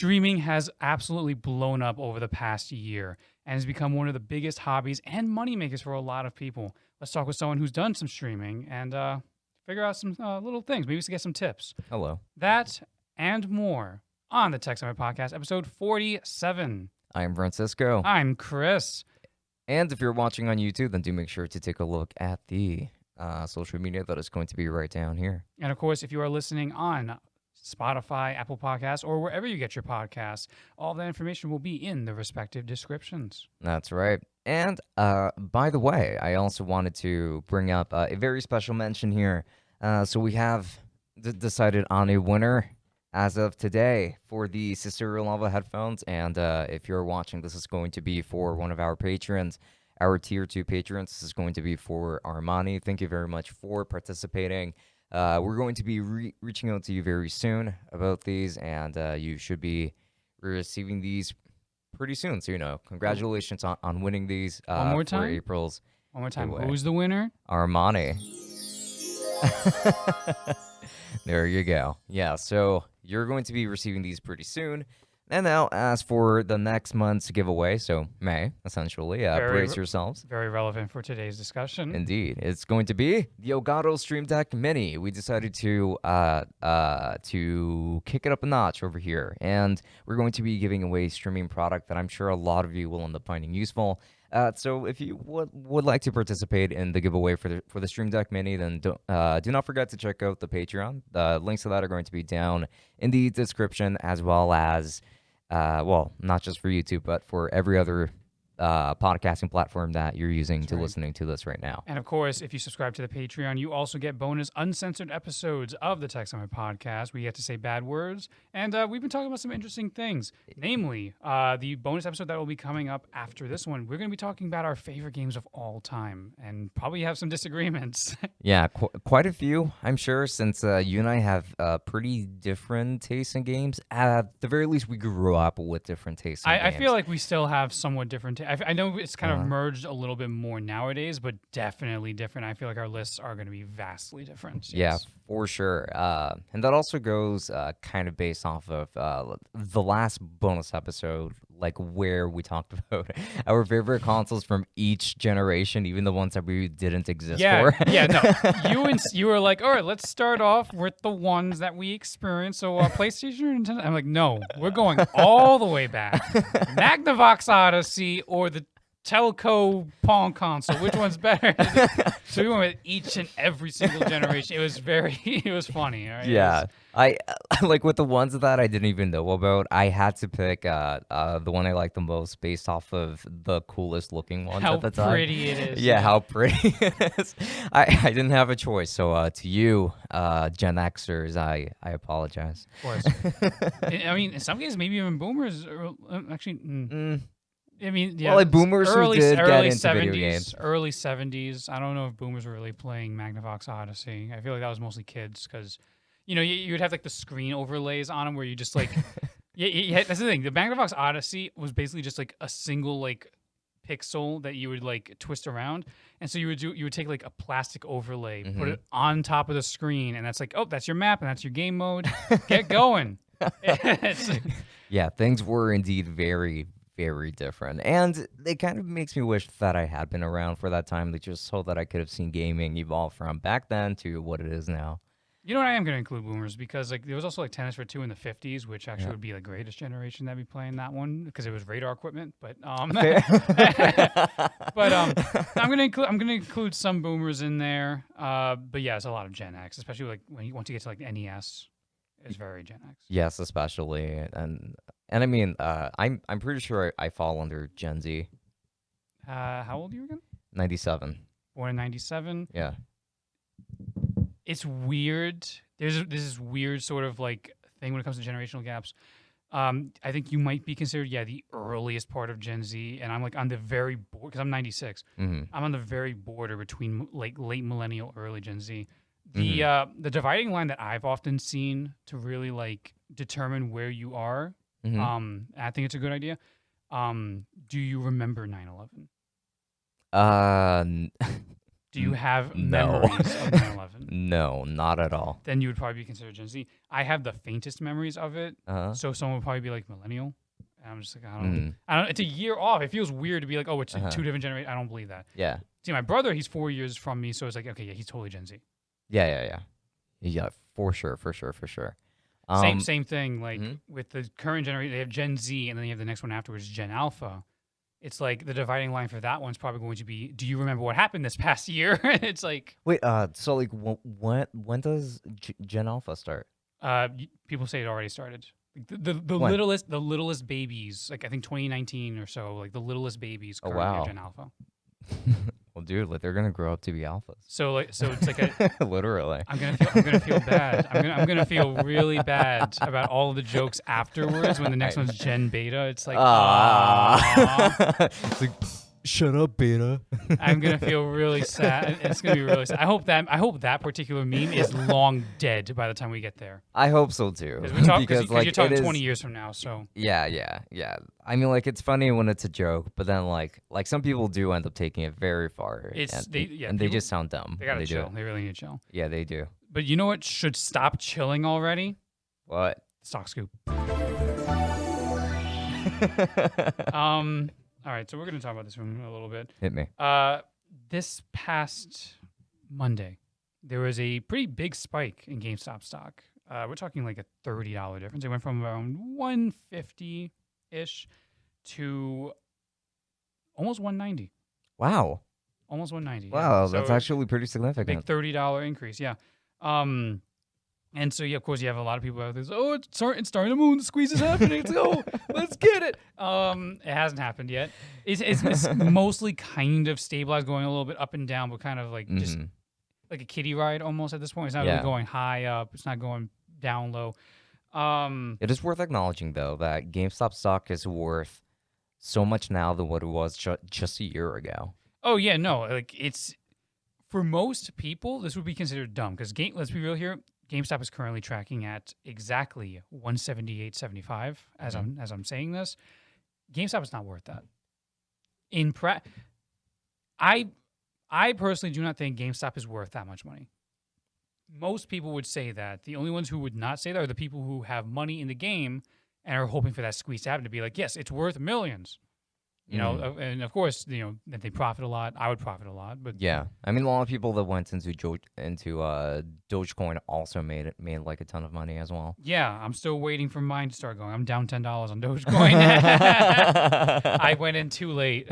Streaming has absolutely blown up over the past year and has become one of the biggest hobbies and moneymakers for a lot of people. Let's talk with someone who's done some streaming and figure out some little things. Maybe we can get some tips. Hello. That and more on the Tech Summit Podcast, episode 47. I'm Francisco. I'm Chris. And if you're watching on YouTube, then do make sure to take a look at the social media that is going to be right down here. And of course, if you are listening on Spotify, Apple Podcasts, or wherever you get your podcasts, all that information will be in the respective descriptions. That's right. And by the way, I also wanted to bring up a very special mention here. So we have decided on a winner as of today for the Sister Lava headphones. And if you're watching, this is going to be for one of our patrons, our Tier 2 patrons. This is going to be for Armani. Thank you very much for participating. We're going to be reaching out to you very soon about these, and you should be receiving these pretty soon. So, congratulations on winning these One more time? for April's One more time. giveaway. Who's the winner? Armani. There you go. Yeah, so you're going to be receiving these pretty soon. And now, as for the next month's giveaway, so May, essentially, brace yourselves. Very relevant for today's discussion. Indeed. It's going to be the Elgato Stream Deck Mini. We decided to kick it up a notch over here, and we're going to be giving away a streaming product that I'm sure a lot of you will end up finding useful. So if you would like to participate in the giveaway for the Stream Deck Mini, then do not forget to check out the Patreon. The links to that are going to be down in the description, as well as not just for YouTube, but for every other podcasting platform that you're using listening to this right now. And of course, if you subscribe to the Patreon, you also get bonus uncensored episodes of the Tech Summit Podcast. We get to say bad words, and we've been talking about some interesting things. Namely, the bonus episode that will be coming up after this one, we're going to be talking about our favorite games of all time, and probably have some disagreements. Yeah, quite a few, I'm sure, since you and I have pretty different tastes in games. At the very least, we grew up with different tastes in games. I feel like we still have somewhat different I know it's kind of merged a little bit more nowadays, but definitely different. I feel like our lists are going to be vastly different. Yes. Yeah, for sure. And that also goes kind of based off of the last bonus episode, like where we talked about our favorite consoles from each generation, even the ones that we didn't exist for. No. You were like, all right, let's start off with the ones that we experienced. So PlayStation or Nintendo? I'm like, no, we're going all the way back. Magnavox Odyssey or the Telco Pong console, which one's better? So we went with each and every single generation. It was funny. All right? Yeah, I like with the ones that I didn't even know about. I had to pick the one I liked the most based off of the coolest looking ones at the time. How pretty it is. Yeah, how pretty it is. I didn't have a choice. So to you, Gen Xers, I apologize. Of course. I mean, in some cases, maybe even boomers. Actually. I mean, yeah. Well, like boomers who did get into 70s, video games. Early 70s. I don't know if boomers were really playing Magnavox Odyssey. I feel like that was mostly kids because, you would have like the screen overlays on them where you just like, yeah, that's the thing. The Magnavox Odyssey was basically just like a single like pixel that you would like twist around, and so you would take like a plastic overlay, put it on top of the screen, and that's like, oh, that's your map and that's your game mode. Get going. Yeah, things were indeed very, very different, and it kind of makes me wish that I had been around for that time, just so that I could have seen gaming evolve from back then to what it is now. You know what? I am going to include boomers because like there was also like Tennis for Two in the 50s, which actually would be the greatest generation that'd be playing that one because it was radar equipment. But I'm going to include some boomers in there. But yeah, it's a lot of Gen X, especially like once you get to like the NES. It's very Gen X. Yes, especially, and I mean, I'm pretty sure I fall under Gen Z. How old are you again? 97. Born in 97. Yeah. It's weird. There's this weird sort of like thing when it comes to generational gaps. I think you might be considered the earliest part of Gen Z, and I'm like on the very border because I'm 96. Mm-hmm. I'm on the very border between like late millennial, early Gen Z. The dividing line that I've often seen to really like determine where you are, I think it's a good idea. Do you remember 9/11? Do you have No. memories of 9/11? No, not at all. Then you would probably be considered Gen Z. I have the faintest memories of it, so someone would probably be like millennial. And I'm just like, I don't. It's a year off. It feels weird to be like, oh, it's two different generations. I don't believe that. Yeah. See, my brother, he's 4 years from me, so it's like, okay, yeah, he's totally Gen Z. Yeah, for sure. Same thing. Like with the current generation, they have Gen Z, and then you have the next one afterwards, Gen Alpha. It's like the dividing line for that one's probably going to be, do you remember what happened this past year? It's like, wait, so like when does Gen Alpha start? people say it already started. Like the When? littlest babies, like I think 2019 or so, like the littlest babies Oh, currently wow. are Gen Alpha. Well, dude, like they're gonna grow up to be alphas. So it's like a. Literally. I'm gonna feel bad. I'm gonna feel really bad about all of the jokes afterwards when the next one's Gen Beta. It's like, It's like, shut up, beta. I'm gonna feel really sad. It's gonna be really sad. I hope that particular meme is long dead by the time we get there. I hope so too. Because like you're talking it is, 20 years from now. So Yeah. I mean, like it's funny when it's a joke, but then like some people do end up taking it very far. They they just sound dumb. They gotta when chill. do it. They really need to chill. Yeah, they do. But you know what should stop chilling already? What? Stock scoop. All right, so we're going to talk about this one a little bit. Hit me. This past Monday, there was a pretty big spike in GameStop stock. We're talking like a $30 difference. It went from around 150-ish to almost 190. Wow. Almost 190. Wow, yeah. that's actually pretty Big significant. $30 increase, yeah. And so, yeah, of course, you have a lot of people out there. Oh, it's starting to move. The squeeze is happening. Let's go. Let's get it. It hasn't happened yet. It's mostly kind of stabilized, going a little bit up and down, but kind of like just like a kiddie ride almost at this point. It's not really going high up. It's not going down low. It is worth acknowledging, though, that GameStop stock is worth so much now than what it was just a year ago. Oh, yeah, no. Like, it's for most people, this would be considered dumb because let's be real here. GameStop is currently tracking at exactly 178.75 as I'm saying this. GameStop is not worth that. I personally do not think GameStop is worth that much money. Most people would say that. The only ones who would not say that are the people who have money in the game and are hoping for that squeeze to happen to be like, yes, it's worth millions. You know, and of course, you know, that they profit a lot. I would profit a lot, but yeah, I mean, a lot of people that went into Dogecoin also made like a ton of money as well. Yeah, I'm still waiting for mine to start going. I'm down $10 on Dogecoin. I went in too late.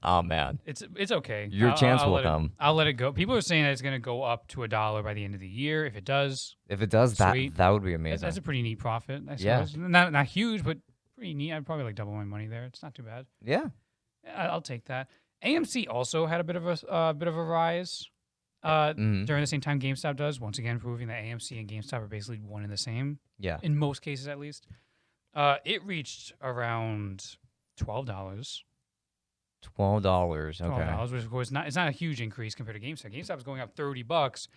Oh man, it's okay. Your chance will come. I'll let it go. People are saying that it's going to go up to $1 by the end of the year. If it does, that would be amazing. That's a pretty neat profit. I Yeah, suppose. Not huge, but pretty neat. I'd probably like double my money there. It's not too bad. Yeah, I'll take that. AMC also had a bit of a rise during the same time GameStop does. Once again, proving that AMC and GameStop are basically one and the same. Yeah, in most cases at least. It reached around $12. $12. Okay. $12, which of course it's not a huge increase compared to GameStop. GameStop was going up $30.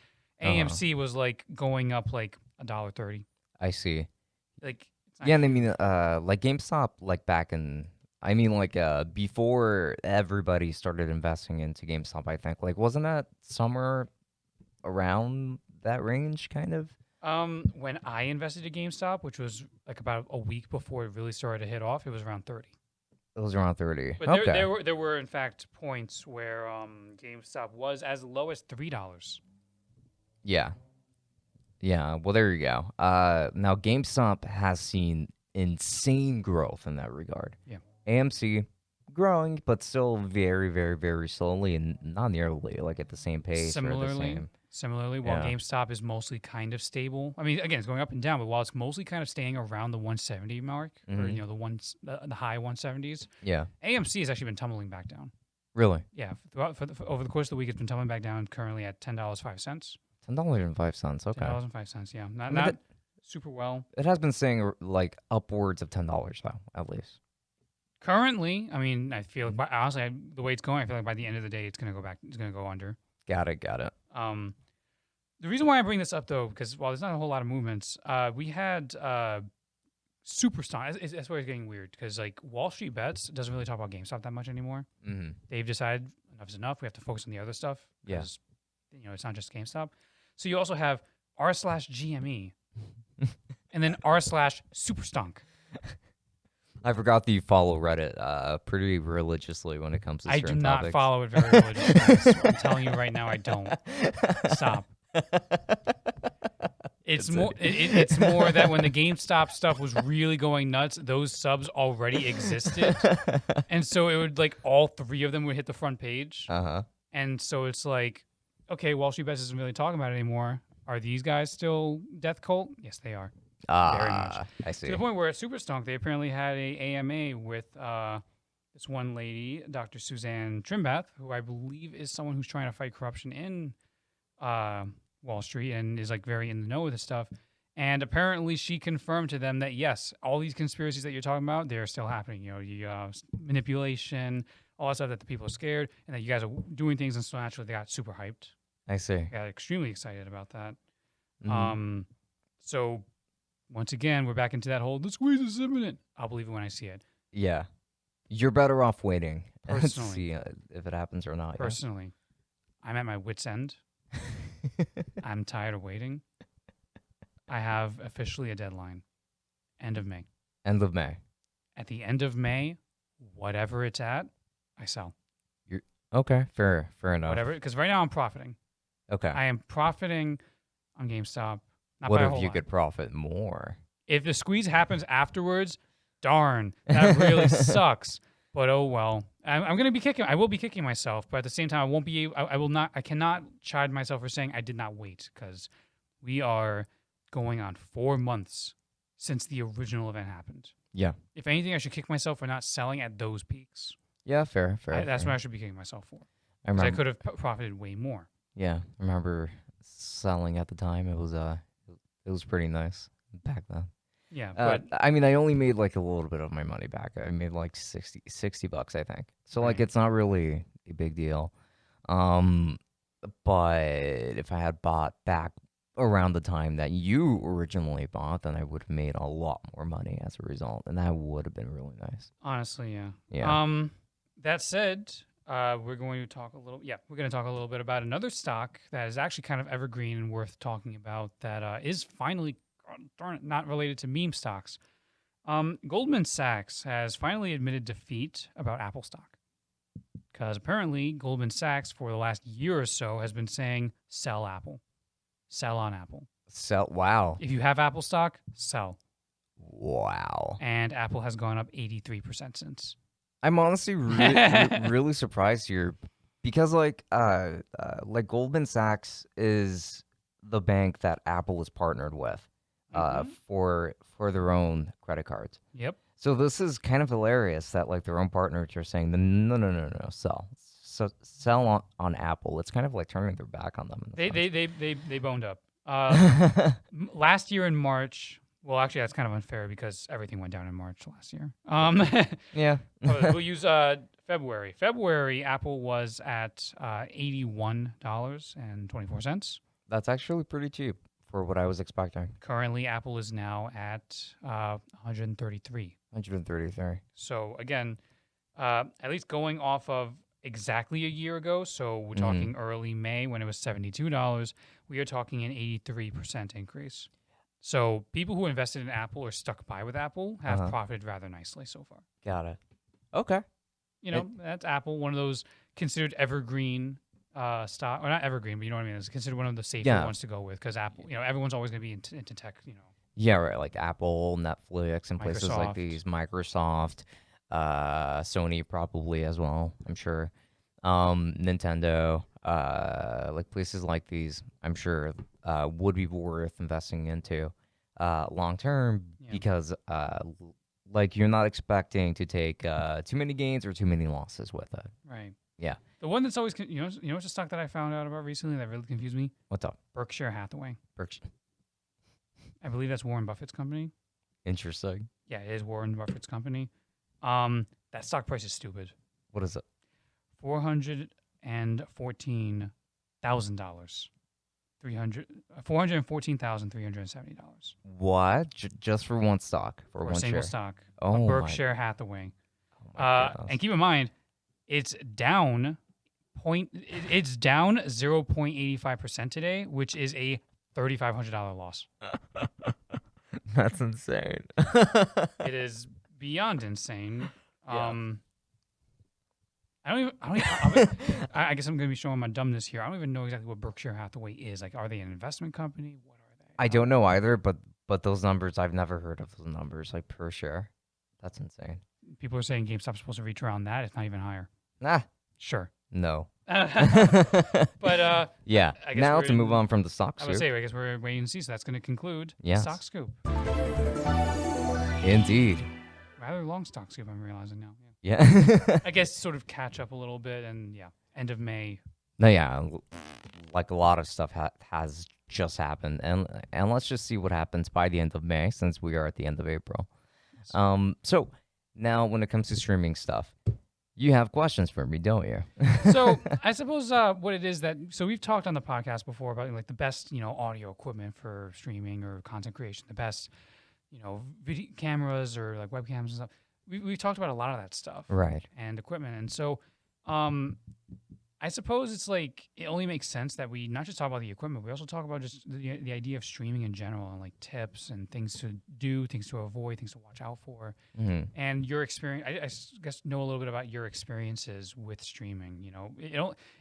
AMC was like going up like $1.30. I see. Like. Yeah, and I mean, like GameStop, like back in, I mean, like before everybody started investing into GameStop, I think, like, wasn't that somewhere around that range, kind of? When I invested in GameStop, which was like about a week before it really started to hit off, it was around 30. It was around 30. But okay. there were in fact points where GameStop was as low as $3. Yeah. Yeah, well, there you go. Now, GameStop has seen insane growth in that regard. Yeah. AMC growing, but still very, very, very slowly and not nearly like at the same pace. Similarly, while GameStop is mostly kind of stable. I mean, again, it's going up and down, but while it's mostly kind of staying around the 170 mark, or you know, the high 170s. Yeah. AMC has actually been tumbling back down. Really? Yeah. Over the course of the week, it's been tumbling back down. Currently at $10.05. $10.05. Okay. $10.05. Yeah. Not super well. It has been saying like upwards of $10 though, at least. Currently, I mean, I feel like, honestly, the way it's going, I feel like by the end of the day, it's going to go back. It's going to go under. Got it. The reason why I bring this up, though, because while there's not a whole lot of movements, we had Superstar. That's where it's getting weird, because like Wall Street Bets doesn't really talk about GameStop that much anymore. Mm-hmm. They've decided, enough is enough. We have to focus on the other stuff Yeah. because it's not just GameStop. So you also have r/GME and then r/Superstunk. I forgot that you follow Reddit pretty religiously when it comes to I do certain not topics. follow it very religiously. I'm telling you right now, I don't. Stop. It's more. It's more that when the GameStop stuff was really going nuts, those subs already existed, and so it would like all three of them would hit the front page, and so it's like, okay, Wall Street Bets isn't really talking about it anymore. Are these guys still Death Cult? Yes, they are. Very much. I see. To the point where at Superstunk, they apparently had a AMA with this one lady, Dr. Suzanne Trimbath, who I believe is someone who's trying to fight corruption in Wall Street and is like very in the know with this stuff. And apparently she confirmed to them that, yes, all these conspiracies that you're talking about, they're still happening. Manipulation, all that stuff that the people are scared, and that you guys are doing things, and so naturally they got super hyped. I see. Got extremely excited about that. Mm-hmm. So once again, we're back into that whole, the squeeze is imminent. I'll believe it when I see it. Yeah. You're better off waiting and Personally. see if it happens or not. Personally, I'm at my wit's end. I'm tired of waiting. I have officially a deadline. End of May. End of May. At the end of May, whatever it's at, I sell. Okay, fair enough. Whatever, because right now I'm profiting. Okay. I am profiting on GameStop. Not What by a if whole you lot. could profit more? If the squeeze happens afterwards, darn, that really sucks. But oh well. I'm gonna be kicking. I will be kicking myself, but at the same time, I won't be. I will not. I cannot chide myself for saying I did not wait, because we are going on 4 months since the original event happened. Yeah. If anything, I should kick myself for not selling at those peaks. Yeah, fair. That's what I should be kicking myself for. I Because I remember. could have profited way more. Yeah, I remember selling at the time. It was pretty nice back then. Yeah, but I mean, I only made like a little bit of my money back. I made like 60 bucks, I think. So like, Right. it's not really a big deal. But if I had bought back around the time that you originally bought, then I would have made a lot more money as a result, and that would have been really nice. honestly, yeah. Yeah. That said, we're going to talk a little. Yeah, we're going to talk a little bit about another stock that is actually kind of evergreen and worth talking about. That is finally, darn it, not related to meme stocks. Goldman Sachs has finally admitted defeat about Apple stock, because apparently Goldman Sachs for the last year or so has been saying sell Apple, sell on Apple. Wow. If you have Apple stock, sell. Wow. And Apple has gone up 83% since. I'm honestly really surprised here, because like Goldman Sachs is the bank that Apple is partnered with for their own credit cards. Yep. So this is kind of hilarious that like their own partners are saying no, sell on Apple. It's kind of like turning their back on them. They boned up. Last year in March. Well, actually, that's kind of unfair because everything went down in March last year. Yeah. We'll use February. February, Apple was at $81.24. That's actually pretty cheap for what I was expecting. Currently, Apple is now at 133. 133. So again, at least going off of exactly a year ago, so we're talking early May when it was $72, we are talking an 83% increase. So people who invested in Apple or stuck by with Apple have profited rather nicely so far. Got it. Okay. That's Apple, one of those considered evergreen stock, or not evergreen, but you know what I mean. It's considered one of the safer ones to go with, because Apple, everyone's always going to be into tech. Yeah, right. Like Apple, Netflix, and places like Microsoft. these. Microsoft, Sony probably as well, I'm sure. Nintendo, like places like these, I'm sure would be worth investing into long term, because like you're not expecting to take too many gains or too many losses with it. Right. Yeah. The one that's always, what's a stock that I found out about recently that really confused me? What's up? Berkshire Hathaway. Berkshire. I believe that's Warren Buffett's company. Interesting. Yeah, it is Warren Buffett's company. That stock price is stupid. What is it? $414,000. $414,370. What? Just for one stock? For For one a single share? stock. Oh, my- Berkshire Hathaway. oh my And keep in mind, it's down It's down 0.85% today, which is a $3,500 loss. That's insane. It is beyond insane. Yeah. I guess I'm going to be showing my dumbness here. I don't even know exactly what Berkshire Hathaway is. Like, are they an investment company? What are they? I don't know either, but those numbers, I've never heard of those numbers, like per share. That's insane. People are saying GameStop's supposed to reach around that. It's not even higher. Nah, Sure. no. But yeah. I guess Now we're to move in- on from the stock I would scoop. say, I guess we're waiting to see. So that's going to conclude Yes. Stock Scoop. Indeed. Rather long Stock Scoop, I'm realizing now. Yeah. Yeah. I guess sort of catch up a little bit, and yeah, end of May. No, yeah, like a lot of stuff has just happened, and let's just see what happens by the end of May, since we are at the end of April. Yes. So now when it comes to streaming stuff, you have questions for me, don't you? So I suppose what it is so we've talked on the podcast before about like the best audio equipment for streaming or content creation, the best video cameras or like webcams and stuff. We've talked about a lot of that stuff, Right. and equipment, and so I suppose it's like it only makes sense that we not just talk about the equipment, we also talk about just the idea of streaming in general and like tips and things to do, things to avoid, things to watch out for, and your experience. I guess know a little bit about your experiences with streaming.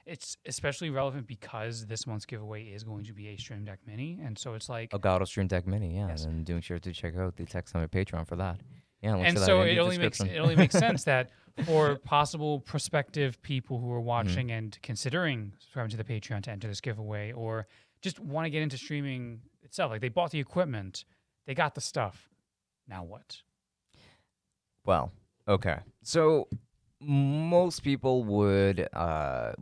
It's especially relevant because this month's giveaway is going to be a Stream Deck Mini, and so it's like Elgato Stream Deck Mini, yeah, Yes. and doing sure to check out the text on my Patreon for that. Yeah, links and to that so in it the only makes description. sense that for possible prospective people who are watching and considering subscribing to the Patreon to enter this giveaway, or just want to get into streaming itself, like they bought the equipment, they got the stuff. Now what? Well, okay. So most people would, I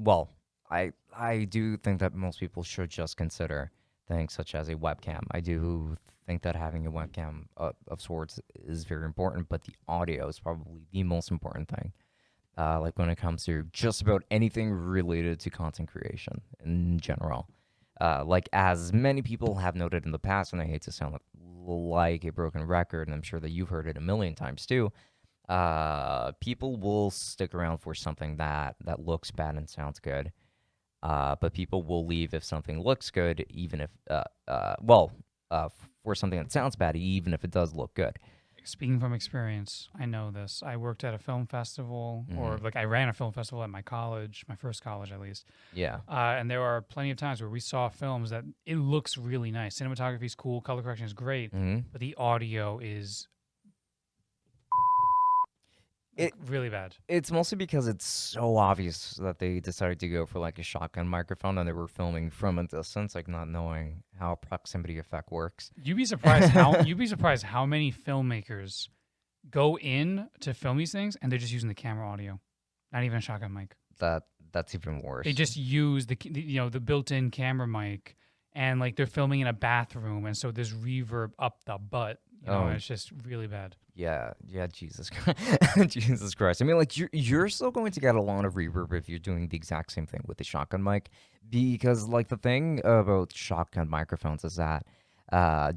do think that most people should just consider things such as a webcam. I do think that having a webcam of sorts is very important, but the audio is probably the most important thing. Like when it comes to just about anything related to content creation in general. Like as many people have noted in the past, and I hate to sound like a broken record, and I'm sure that you've heard it a million times too, people will stick around for something that looks bad and sounds good. But people will leave if something looks good, even if, for something that sounds bad, even if it does look good. Speaking from experience, I know this. I worked at a film festival, or like I ran a film festival at my college, my first college at least. Yeah. And there are plenty of times where we saw films that it looks really nice. Cinematography is cool, color correction is great, but the audio is really bad. It's mostly because it's so obvious that they decided to go for like a shotgun microphone, and they were filming from a distance, like not knowing how proximity effect works. You'd be surprised how many filmmakers go in to film these things and they're just using the camera audio, not even a shotgun mic. That's even worse. They just use the built-in camera mic, and like they're filming in a bathroom, and so there's reverb up the butt. And it's just really bad. Yeah, Jesus Christ. Jesus Christ. I mean, like, you're still going to get a lot of reverb if you're doing the exact same thing with the shotgun mic, because, like, the thing about shotgun microphones is that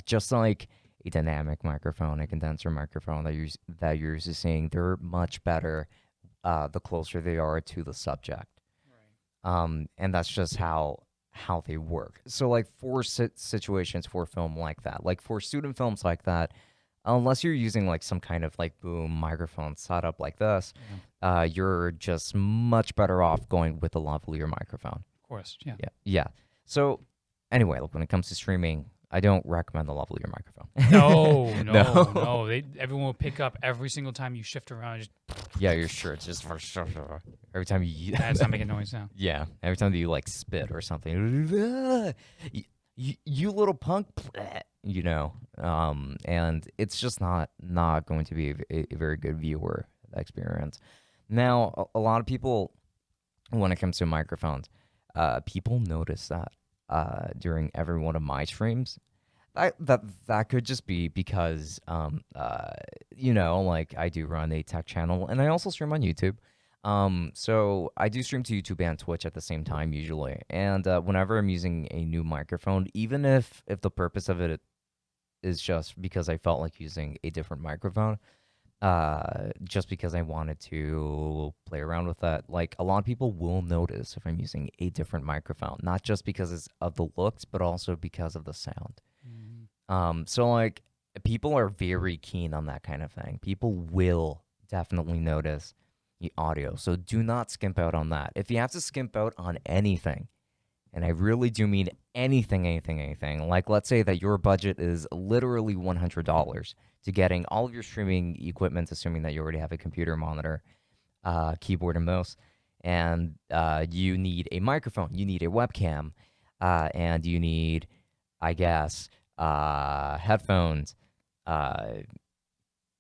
just like a dynamic microphone, a condenser microphone that you're used to seeing, they're much better the closer they are to the subject. Right. And that's just how they work. So, like, for situations for film like that, like for student films like that, unless you're using like some kind of like boom microphone setup like this, you're just much better off going with a lavalier microphone. Of course, yeah. Yeah. So anyway, look, when it comes to streaming, I don't recommend the lavalier microphone. No. Everyone will pick up every single time you shift around. Yeah, you're sure. It's just every time you. That's not making noise now. Yeah, every time that you like spit or something, you little punk, and it's just not going to be a very good viewer experience. Now, a lot of people, when it comes to microphones, people notice that during every one of my streams. That could just be because, like I do run a tech channel, and I also stream on YouTube. So I do stream to YouTube and Twitch at the same time usually. And whenever I'm using a new microphone, even if the purpose of it is just because I felt like using a different microphone, just because I wanted to play around with that. Like a lot of people will notice if I'm using a different microphone, not just because it's of the looks, but also because of the sound. So like people are very keen on that kind of thing. People will definitely notice the audio. So do not skimp out on that. If you have to skimp out on anything, and I really do mean anything, like let's say that your budget is literally $100 to getting all of your streaming equipment, assuming that you already have a computer monitor, keyboard and mouse, and you need a microphone, you need a webcam, and you need, I guess, headphones,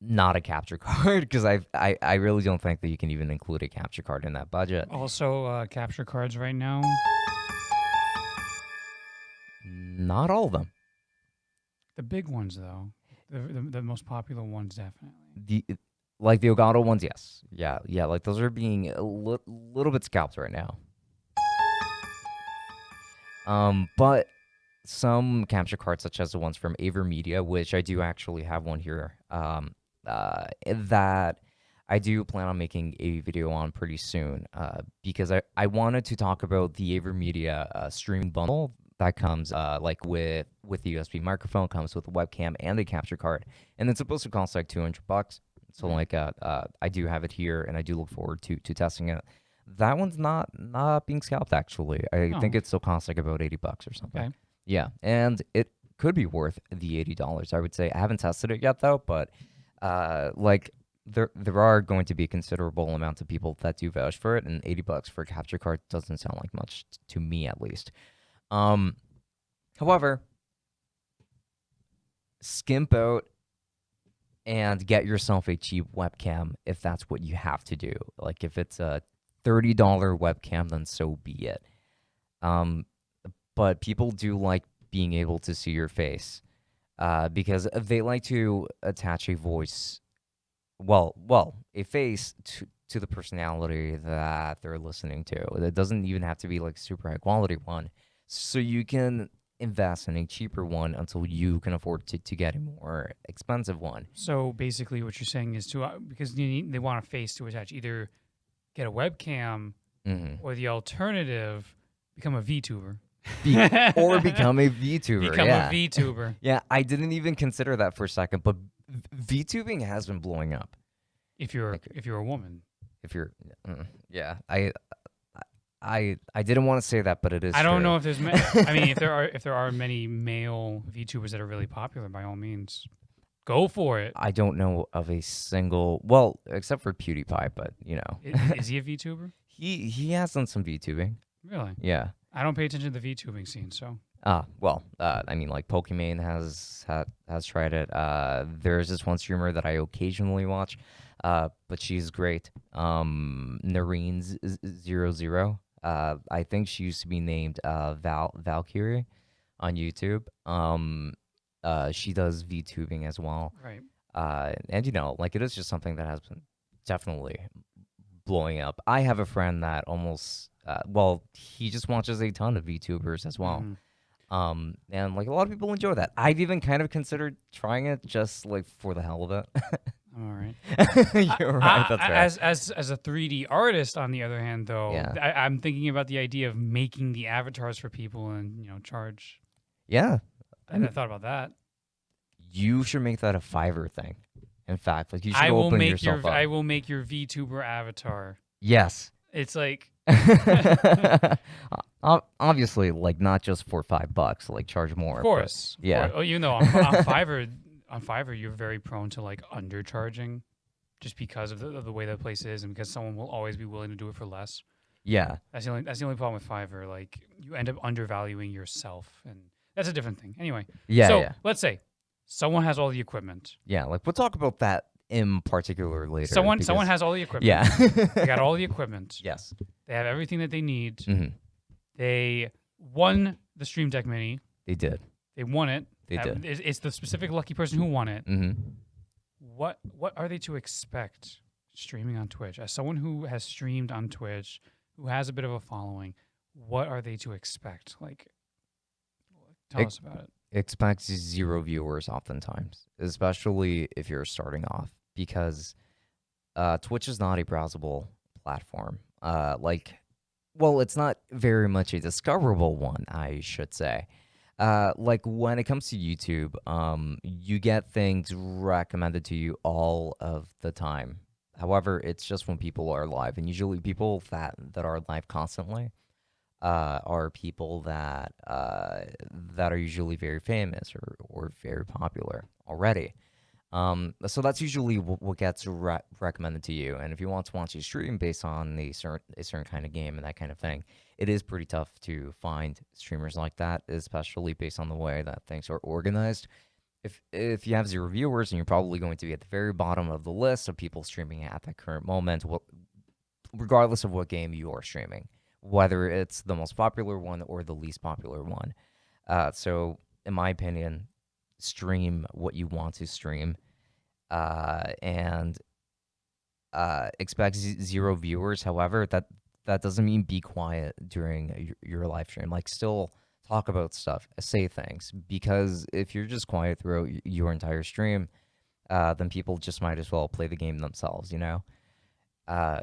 not a capture card, because I really don't think that you can even include a capture card in that budget. Also, capture cards right now. Not all of them. The big ones, though. The most popular ones, definitely. Like the Elgato ones, yes. Yeah, like those are being a little bit scalped right now. But some capture cards, such as the ones from AverMedia, which I do actually have one here, that I do plan on making a video on pretty soon, because I wanted to talk about the AverMedia streaming bundle that comes like with the USB microphone, comes with a webcam and a capture card, and it's supposed to cost like $200. So like I do have it here, and I do look forward to testing it. That one's not being scalped, actually. I think it still costs like about $80 or something. Okay. Yeah, and it could be worth the $80. I would say. I haven't tested it yet though, but like there are going to be a considerable amount of people that do vouch for it, and $80 for a capture card doesn't sound like much to me, at least. However, skimp out and get yourself a cheap webcam if that's what you have to do. Like if it's a $30 webcam, then so be it. But people do like being able to see your face, because they like to attach a voice, a face to the personality that they're listening to. It doesn't even have to be like super high quality one. So you can invest in a cheaper one until you can afford to get a more expensive one. So basically what you're saying is because they want a face to attach, either get a webcam or the alternative, become a VTuber. Or become a VTuber. Become a VTuber. Yeah, I didn't even consider that for a second, but VTubing has been blowing up. If you're a woman. If you're, yeah, I didn't want to say that, but it is. I don't true. know if there's. I mean, if there are many male VTubers that are really popular, by all means, go for it. I don't know of a single, well, except for PewDiePie, but you know. Is he a VTuber? He has done some VTubing. Really? Yeah. I don't pay attention to the VTubing scene, so. Well, I mean, like Pokimane has tried it. There's this one streamer that I occasionally watch, but she's great. Nareens 00. I think she used to be named Valkyrie on YouTube. She does VTubing as well. Right. And you know, like it is just something that has been definitely blowing up. I have a friend that almost, he just watches a ton of VTubers as well. And like a lot of people enjoy that. I've even kind of considered trying it just like for the hell of it. I'm all right. You're right. That's right. As a 3D artist, on the other hand, though, I'm thinking about the idea of making the avatars for people and charge. Yeah, I thought about that. You should make that a Fiverr thing. In fact, like you should open yourself up. I will make your VTuber avatar. Yes. It's like. Obviously, like not just for $5, like charge more. Of course. Yeah. Oh, on Fiverr. On Fiverr, you're very prone to like undercharging, just because of the way that place is, and because someone will always be willing to do it for less. Yeah. That's the only problem with Fiverr. Like you end up undervaluing yourself, and that's a different thing. Anyway. Yeah. So let's say someone has all the equipment. Yeah. Like we'll talk about that in particular later. Someone has all the equipment. Yeah. They got all the equipment. Yes. They have everything that they need. Mm-hmm. They won the Stream Deck Mini. They did. They won it. They did. It's the specific lucky person who won it. Mm-hmm. What are they to expect streaming on Twitch? As someone who has streamed on Twitch, who has a bit of a following, what are they to expect? Like, tell us about it. Expect 0 viewers oftentimes, especially if you're starting off, because Twitch is not a browsable platform. Well, it's not very much a discoverable one, I should say. Like when it comes to YouTube, you get things recommended to you all of the time. However, it's just when people are live, and usually people that are live constantly are people that are usually very famous or very popular already. So that's usually what gets recommended to you. And if you want to watch a stream based on a certain kind of game and that kind of thing, it is pretty tough to find streamers like that, especially based on the way that things are organized. If you have 0 viewers, and you're probably going to be at the very bottom of the list of people streaming at that current moment, regardless of what game you are streaming, whether it's the most popular one or the least popular one. So in my opinion, stream what you want to stream, and expect 0 viewers. However, that doesn't mean be quiet during your live stream. Like, still talk about stuff, say things, because if you're just quiet throughout your entire stream, then people just might as well play the game themselves, you know?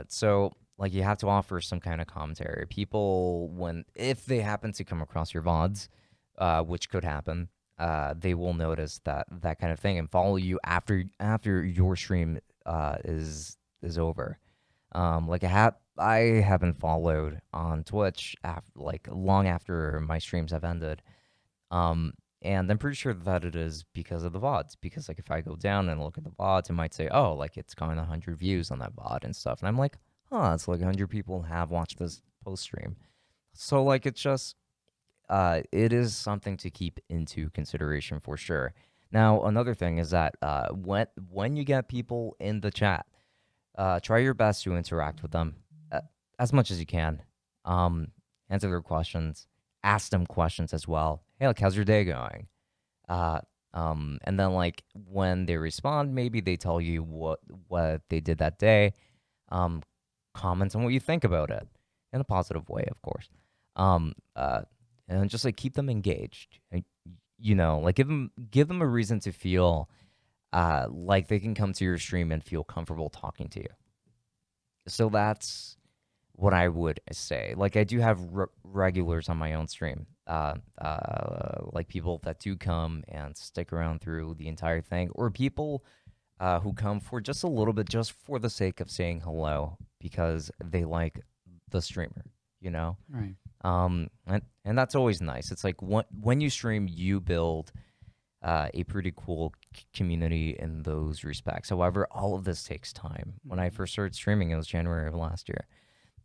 So like, you have to offer some kind of commentary. People, if they happen to come across your VODs, which could happen, they will notice that kind of thing and follow you after your stream is over. Like, I have been followed on Twitch long after my streams have ended. And I'm pretty sure that it is because of the VODs. Because like, if I go down and look at the VODs, it might say, oh, like, it's gone 100 views on that VOD and stuff. And I'm like, huh, it's like 100 people have watched this post stream. So like, it's just it is something to keep into consideration for sure. Now, another thing is that when you get people in the chat, try your best to interact with them as much as you can. Answer their questions, ask them questions as well. Hey, like, how's your day going? And then like, when they respond, maybe they tell you what they did that day. Comment on what you think about it in a positive way, of course. And just like, keep them engaged. You know, like, give them a reason to feel like they can come to your stream and feel comfortable talking to you. So that's what I would say. Like, I do have regulars on my own stream, like people that do come and stick around through the entire thing, or people who come for just a little bit, just for the sake of saying hello, because they like the streamer, you know? Right. And that's always nice. It's like, when you stream, you build a pretty cool community in those respects. However, all of this takes time. When I first started streaming, it was January of last year.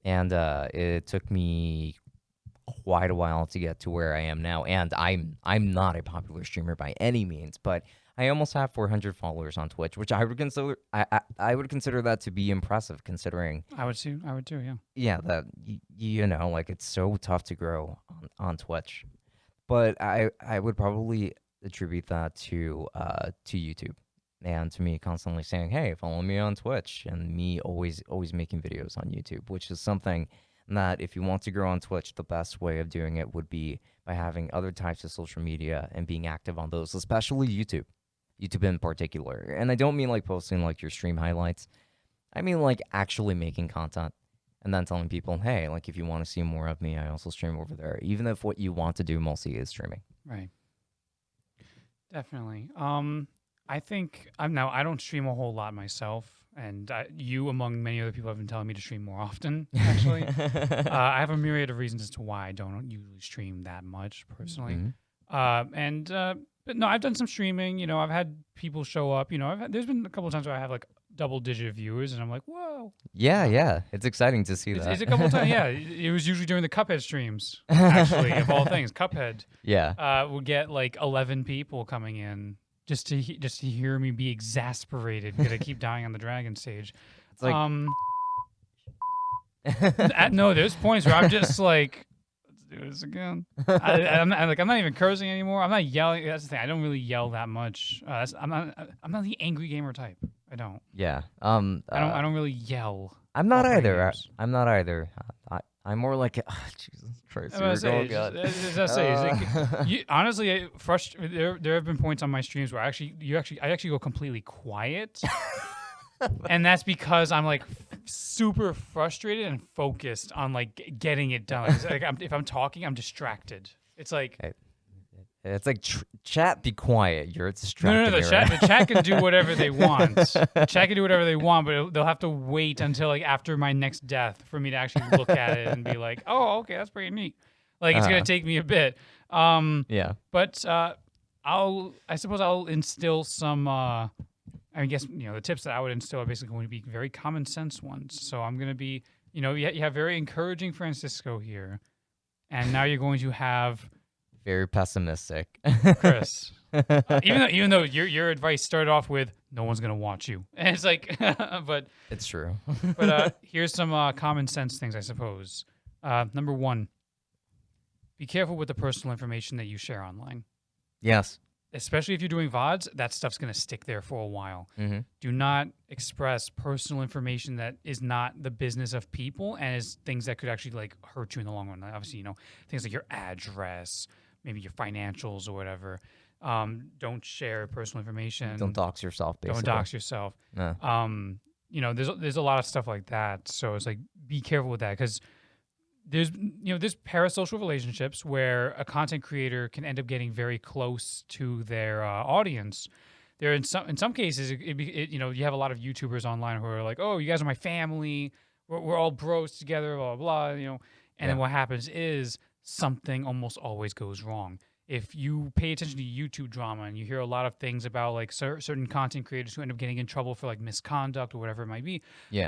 And it took me quite a while to get to where I am now. And I'm not a popular streamer by any means, but I almost have 400 followers on Twitch, which I would consider that to be impressive, considering. I would too. Yeah. Yeah, that you know, like, it's so tough to grow on Twitch, but I would probably attribute that to YouTube, and to me constantly saying, hey, follow me on Twitch, and me always making videos on YouTube, which is something that, if you want to grow on Twitch, the best way of doing it would be by having other types of social media and being active on those, especially YouTube in particular. And I don't mean like posting like your stream highlights. I mean like actually making content and then telling people, hey, like, if you want to see more of me, I also stream over there, even if what you want to do mostly is streaming. Right. Definitely. I think I don't stream a whole lot myself, and you, among many other people, have been telling me to stream more often. Actually, I have a myriad of reasons as to why I don't usually stream that much personally. Mm-hmm. But no, I've done some streaming. You know, I've had people show up. You know, there's been a couple of times where I have like double-digit viewers, and I'm like, whoa. Yeah, it's exciting to see that. It's a couple of times. Yeah, it was usually during the Cuphead streams. Actually, of all things, Cuphead. Yeah, we'll get like 11 people coming in. Just to hear me be exasperated because I keep dying on the dragon stage. It's like, no, there's points where I'm just like, let's do this again. I'm not even cursing anymore. I'm not yelling. That's the thing. I don't really yell that much. I'm not the angry gamer type. I don't. Yeah. I don't really yell. I'm not either. I'm not either. I'm more like, Jesus Christ. Honestly, there have been points on my streams where I actually go completely quiet And that's because I'm like super frustrated and focused on like getting it done. Like if I'm talking, I'm distracted. It's like It's like chat, be quiet. You're no, distracting me, the right? chat can do whatever they want. The chat can do whatever they want, but they'll have to wait until like after my next death for me to actually look at it and be like, oh, okay, that's pretty neat. Like it's gonna take me a bit. Yeah. But I suppose I'll instill some. I guess the tips that I would instill are basically going to be very common sense ones. So I'm going to be, you have very encouraging Francisco here, and now you're going to have Very pessimistic. Chris. Even though your advice started off with no one's going to watch you, and it's like, but It's true. but here's some common sense things, I suppose. Number one, be careful with the personal information that you share online. Yes. Especially if you're doing VODs, that stuff's going to stick there for a while. Mm-hmm. Do not express personal information that is not the business of people and is things that could actually like hurt you in the long run. Like, obviously, things like your address, maybe your financials or whatever. Don't share personal information. Don't dox yourself, basically. Don't dox yourself. No. There's a lot of stuff like that. So it's like, be careful with that because there's parasocial relationships where a content creator can end up getting very close to their audience. There in some cases, you have a lot of YouTubers online who are like, oh, you guys are my family. We're all bros together, blah, blah, blah, And then what happens is something almost always goes wrong. If you pay attention to YouTube drama and you hear a lot of things about like certain content creators who end up getting in trouble for like misconduct or whatever it might be,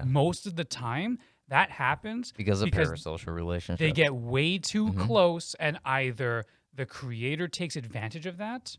most of the time that happens because of parasocial relationships. They get way too close, and either the creator takes advantage of that,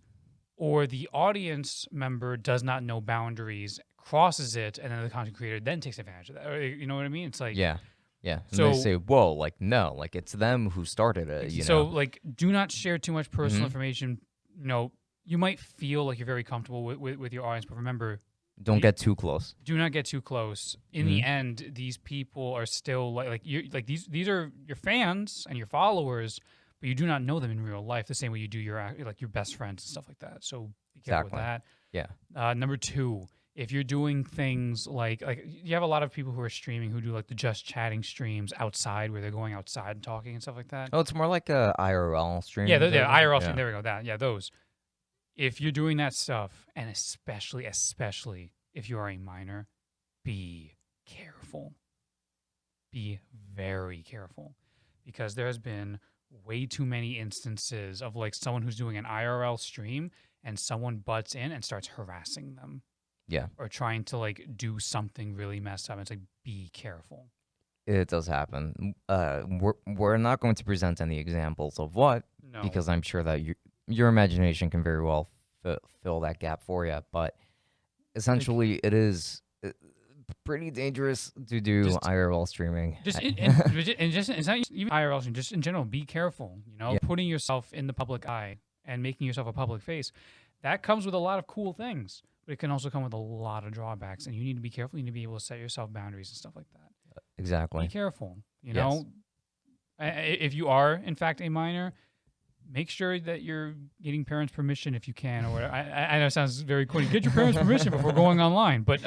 or the audience member does not know boundaries, crosses it, and then the content creator then takes advantage of that. Or, you know what I mean? It's like yeah. And so they say, whoa, like no, like it's them who started it. So like, do not share too much personal information. You might feel like you're very comfortable with your audience, but remember. Don't get too close. Do not get too close. In the end, these people are still these are your fans and your followers, but you do not know them in real life the same way you do your best friends and stuff like that. So be careful with that. Yeah. Number two, if you're doing things like you have a lot of people who are streaming who do like the just chatting streams outside where they're going outside and talking and stuff like that. Oh, it's more like a IRL stream. Yeah, IRL stream. There we go. Those. If you're doing that stuff, and especially if you are a minor, be careful. Be very careful. Because there has been way too many instances of like someone who's doing an IRL stream and someone butts in and starts harassing them. Yeah. Or trying to like do something really messed up. It's like, be careful. It does happen. We're not going to present any examples of what, because I'm sure that your imagination can very well fill that gap for you. But essentially, it is pretty dangerous to do IRL streaming. It's not even IRL streaming. Just in general, be careful. Putting yourself in the public eye and making yourself a public face, that comes with a lot of cool things, but it can also come with a lot of drawbacks. And you need to be careful. You need to be able to set yourself boundaries and stuff like that. Exactly. Be careful. If you are in fact a minor, make sure that you're getting parents' permission if you can, or whatever. I know it sounds very corny. Get your parents' permission before going online, but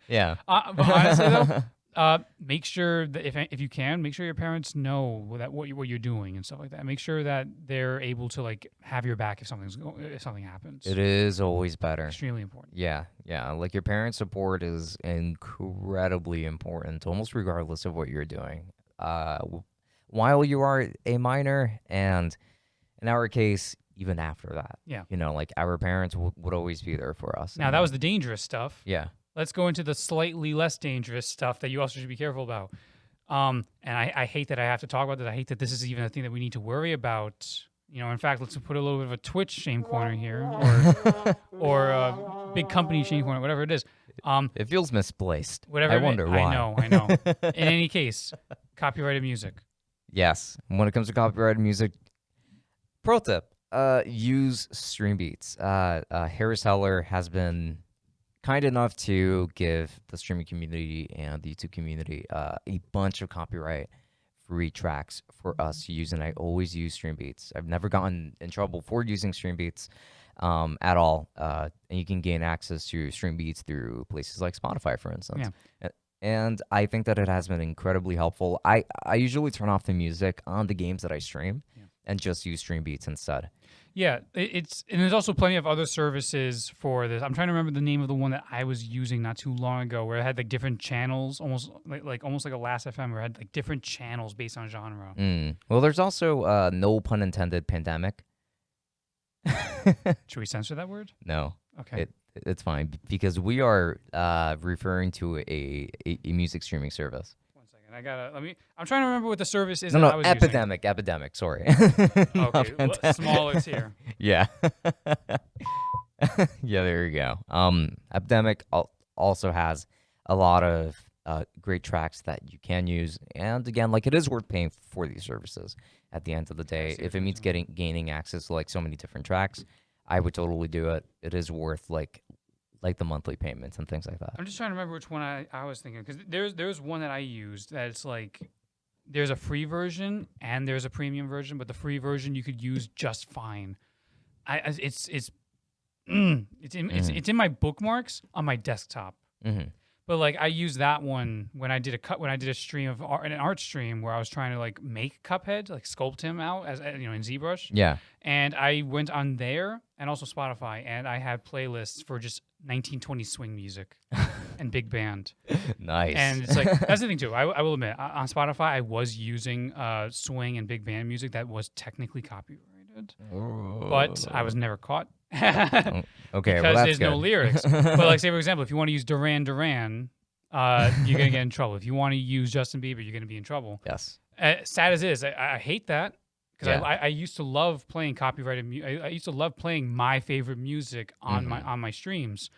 yeah. But honestly though, make sure that if you can, make sure your parents know what you're doing and stuff like that. Make sure that they're able to like have your back if something happens. It is always better. Extremely important. Yeah. Like your parents' support is incredibly important, almost regardless of what you're doing. While you are a minor, and in our case, even after that. Yeah. Like our parents would always be there for us. Now, that was the dangerous stuff. Yeah. Let's go into the slightly less dangerous stuff that you also should be careful about. And I hate that I have to talk about this. I hate that this is even a thing that we need to worry about. In fact, let's put a little bit of a Twitch shame corner here, or a big company shame corner, whatever it is. It feels misplaced. Whatever. I wonder why. I know. In any case, copyrighted music. Yes. When it comes to copyrighted music, pro tip, use Stream Beats. Harris Heller has been kind enough to give the streaming community and the YouTube community a bunch of copyright-free tracks for us to use, and I always use Stream Beats. I've never gotten in trouble for using Stream Beats. at all. And you can gain access to stream beats through places like Spotify, for instance. And I think that it has been incredibly helpful. I usually turn off the music on the games that I stream and just use stream beats instead. Yeah, and there's also plenty of other services for this. I'm trying to remember the name of the one that I was using not too long ago, where it had like different channels, almost like a Last FM, where it had like different channels based on genre. Well, there's also no pun intended pandemic. Should we censor that word? No. Okay. It's fine because we are referring to a music streaming service. I'm trying to remember what the service is. No, I was epidemic. Sorry. Okay, smaller tier. Yeah. Yeah, there you go. Epidemic also has a lot of great tracks that you can use, and again, like, it is worth paying for these services. At the end of the day, if it means gaining access to like so many different tracks, I would totally do it. It is worth like the monthly payments and things like that. I'm just trying to remember which one I was thinking, because there's one that I used that it's like there's a free version and there's a premium version, but the free version you could use just fine. It's in my bookmarks on my desktop. Mm-hmm. But like I used that one when I did a stream of an art stream where I was trying to like make Cuphead, like sculpt him out as in ZBrush. Yeah. And I went on there and also Spotify, and I had playlists for just 1920 swing music and big band. Nice. And it's like that's the thing too. I will admit on Spotify I was using swing and big band music that was technically copyrighted, but I was never caught. Okay, because well, that's there's good. no lyrics. But like, say for example, if you want to use Duran Duran, you're gonna get in trouble. If you want to use Justin Bieber, you're gonna be in trouble. Yes. Sad as it is, I hate that because Yeah. I used to love playing copyrighted. I used to love playing my favorite music on my streams,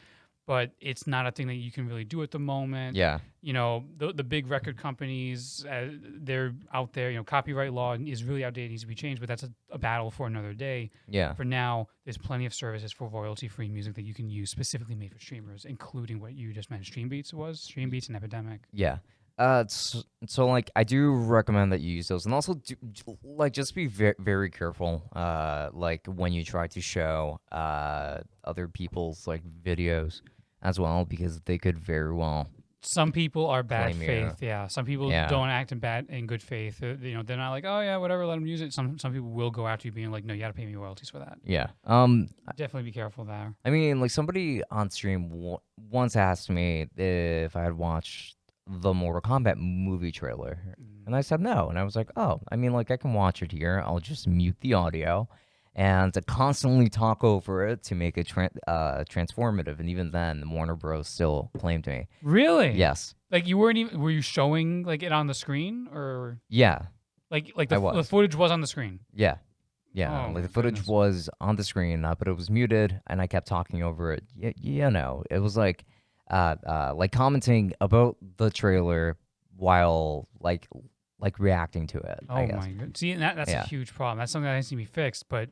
but it's not a thing that you can really do at the moment. Yeah. The big record companies, they're out there. Copyright law is really outdated, needs to be changed, but that's a battle for another day. Yeah. For now, there's plenty of services for royalty-free music that you can use specifically made for streamers, including what you just mentioned, Stream Beats and Epidemic. Yeah. So like, I do recommend that you use those, and also just be very, very careful. Like when you try to show other people's like videos as well, because they could very well. Some people are bad Claim faith. Yeah. Some people don't act in good faith. They're not like, oh yeah, whatever, let them use it. Some people will go after you, being like, no, you got to pay me royalties for that. Yeah. Definitely be careful there. I mean, like, somebody on stream once asked me if I had watched the Mortal Kombat movie trailer, and I said no, and I was like, oh, I mean, like, I can watch it here. I'll just mute the audio and constantly talk over it to make it transformative. And even then, Warner Bros. Still claimed me. Really? Yes. Like, you weren't even, were you showing like it on the screen, or Yeah. like the footage was on the screen? Yeah. Yeah. Oh, like, the footage was on the screen, but it was muted, and I kept talking over it. It was like commenting about the trailer while like reacting to it. I guess. My god! See, that's a huge problem. That's something that needs to be fixed. But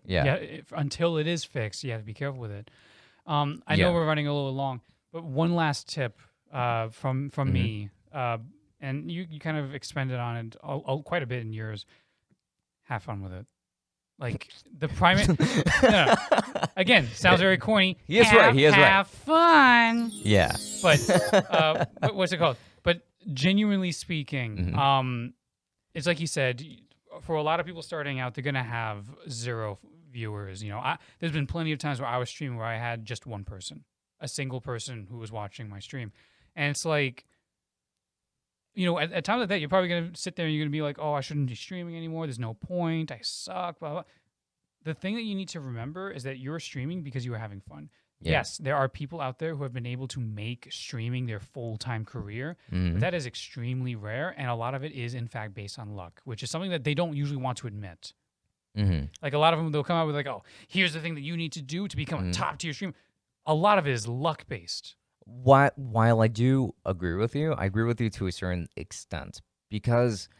until it is fixed, you have to be careful with it. I know we're running a little long, but one last tip from me, and you kind of expanded on it quite a bit in yours. Have fun with it. Like the primary. No. Again, sounds very corny. He is right. Have fun. Yeah. But what's it called? But genuinely speaking, it's like you said, for a lot of people starting out, they're going to have 0 viewers. There's been plenty of times where I was streaming where I had just one person, a single person who was watching my stream. And it's like, at times like that, you're probably going to sit there and you're going to be like, oh, I shouldn't be streaming anymore. There's no point. I suck, blah, blah. The thing that you need to remember is that you're streaming because you are having fun. Yeah. Yes, there are people out there who have been able to make streaming their full-time career, but that is extremely rare, and a lot of it is, in fact, based on luck, which is something that they don't usually want to admit. Like, a lot of them, they'll come out with like, oh, here's the thing that you need to do to become a top-tier streamer. A lot of it is luck-based. While I do agree with you, I agree with you to a certain extent, because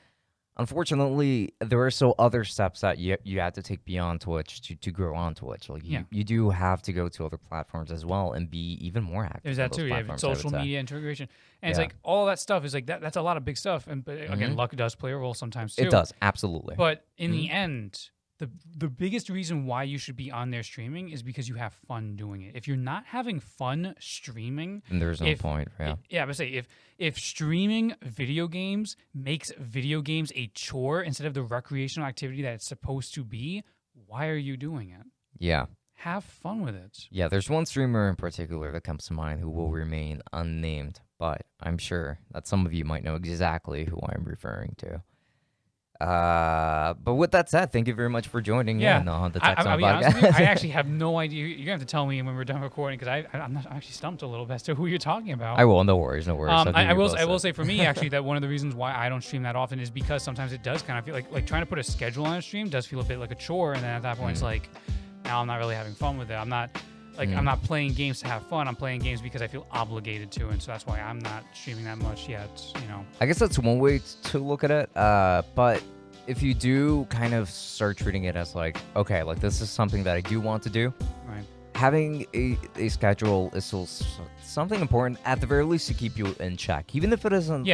unfortunately, there are still other steps that you have to take beyond Twitch to grow on Twitch. Like, you do have to go to other platforms as well and be even more active. There's that too. You have social media integration, and it's like all that stuff is like that's a lot of big stuff. And but again, luck does play a role sometimes too. It does, absolutely. But in the end, the biggest reason why you should be on there streaming is because you have fun doing it. If you're not having fun streaming, And there's no point. Yeah. yeah, but say if streaming video games makes video games a chore instead of the recreational activity that it's supposed to be, why are you doing it? Yeah. Have fun with it. Yeah, there's one streamer in particular that comes to mind who will remain unnamed, but I'm sure that some of you might know exactly who I'm referring to. But with that said, thank you very much for joining in on the Tech Zone I'll be honest with podcast. you, I actually have no idea. You're gonna have to tell me when we're done recording because I'm actually stumped a little bit as to who you're talking about. I will. No worries. No worries. I will say for me actually that one of the reasons why I don't stream that often is because sometimes it does kind of feel like trying to put a schedule on a stream does feel a bit like a chore, and then at that point it's like now I'm not really having fun with it. I'm not playing games to have fun. I'm playing games because I feel obligated to, and so that's why I'm not streaming that much yet. I guess that's one way to look at it. But if you do kind of start treating it as like, okay, like this is something that I do want to do, Right. having a schedule is still something important, at the very least, to keep you in check, even if it isn't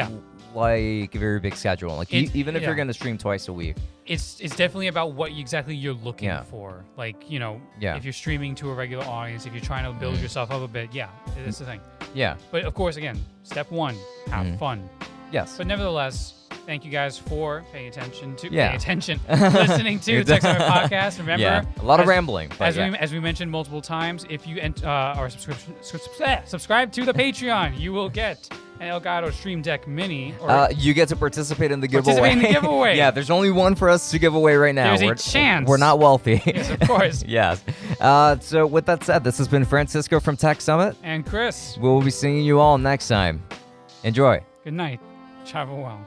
like a very big schedule. Like even if you're going to stream twice a week. It's definitely about what exactly you're looking for. Like, if you're streaming to a regular audience, if you're trying to build yourself up a bit, that's the thing. Yeah. But of course, again, step one, have fun. Yes. But nevertheless, thank you guys for paying attention, listening to the It's- Tech Summit podcast. Remember, a lot of rambling. But as we mentioned multiple times, if you subscribe to the Patreon, you will get an Elgato Stream Deck Mini. You get to participate in the giveaway. Participate in the giveaway. Yeah, there's only one for us to give away right now. There's a chance. We're not wealthy. Yes, of course. Yes. So with that said, this has been Francisco from Tech Summit. And Chris. We'll be seeing you all next time. Enjoy. Good night. Travel well.